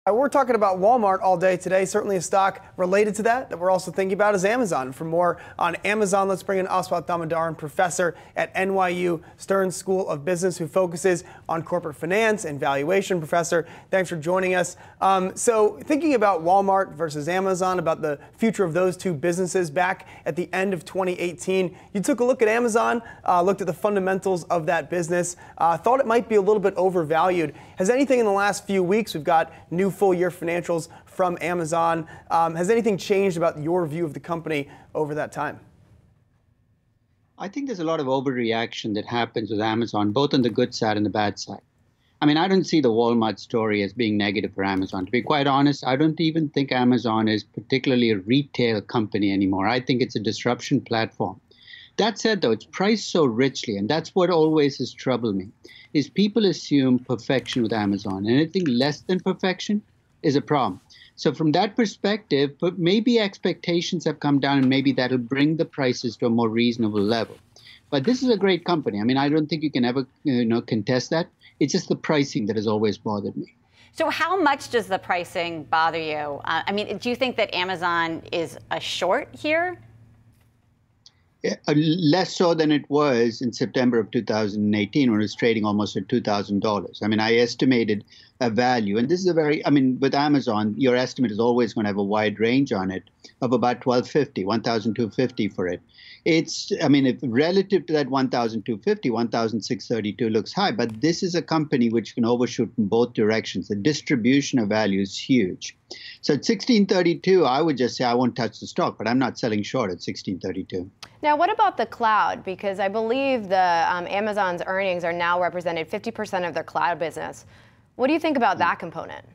We're talking about Walmart all day today. Certainly a stock related to that we're also thinking about is Amazon. For more on Amazon, let's bring in Damodaran, professor at NYU Stern School of Business, who focuses on corporate finance and valuation. Professor, thanks for joining us. So thinking about Walmart versus Amazon, about the future of those two businesses, back at the end of 2018, you took a look at Amazon, looked at the fundamentals of that business, thought it might be a little bit overvalued. Has anything in the last few weeks, we've got new full-year financials from Amazon. Has anything changed about your view of the company over that time? I think there's a lot of overreaction that happens with Amazon, both on the good side and the bad side. I mean, I don't see the Walmart story as being negative for Amazon. To be quite honest, I don't even think Amazon is particularly a retail company anymore. I think it's a disruption platform. That said, though, it's priced so richly, and that's what always has troubled me, is people assume perfection with Amazon. Anything less than perfection is a problem. So from that perspective, but maybe expectations have come down, and maybe that'll bring the prices to a more reasonable level. But this is a great company. I mean, I don't think you can ever, contest that. It's just the pricing that has always bothered me. So how much does the pricing bother you? I mean, do you think that Amazon is a short here? Less so than it was in September of 2018 when it was trading almost at $2,000. I mean, I estimated a value, and this is with Amazon, your estimate is always going to have a wide range on it of about $1,250 for it. If relative to that $1,250, $1,632 looks high, but this is a company which can overshoot in both directions. The distribution of value is huge. So at $1,632, I would just say I won't touch the stock, but I'm not selling short at $1,632. Now, what about the cloud? Because I believe Amazon's earnings are now represented 50% of their cloud business. What do you think about that component?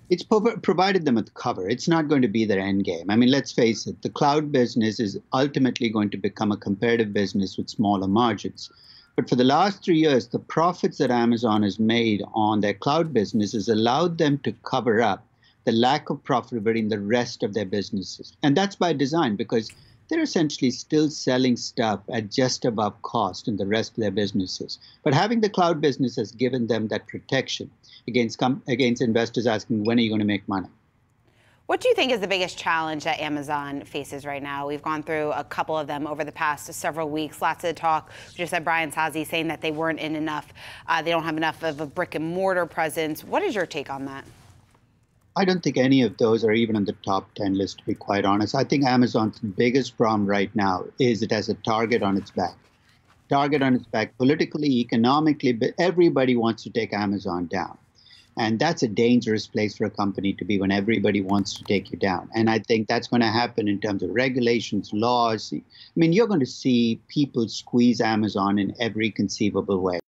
It's provided them with cover. It's not going to be their end game. I mean, let's face it, the cloud business is ultimately going to become a comparative business with smaller margins. But for the last 3 years, the profits that Amazon has made on their cloud business has allowed them to cover up the lack of profitability in the rest of their businesses. And that's by design, because they're essentially still selling stuff at just above cost in the rest of their businesses. But having the cloud business has given them that protection against investors asking, when are you going to make money? What do you think is the biggest challenge that Amazon faces right now? We've gone through a couple of them over the past several weeks. Lots of talk. We just had Brian Sazi saying that they weren't in enough. They don't have enough of a brick and mortar presence. What is your take on that? I don't think any of those are even on the top 10 list, to be quite honest. I think Amazon's biggest problem right now is it has a target on its back. Target on its back politically, economically, but everybody wants to take Amazon down. And that's a dangerous place for a company to be when everybody wants to take you down. And I think that's going to happen in terms of regulations, laws. I mean, you're going to see people squeeze Amazon in every conceivable way.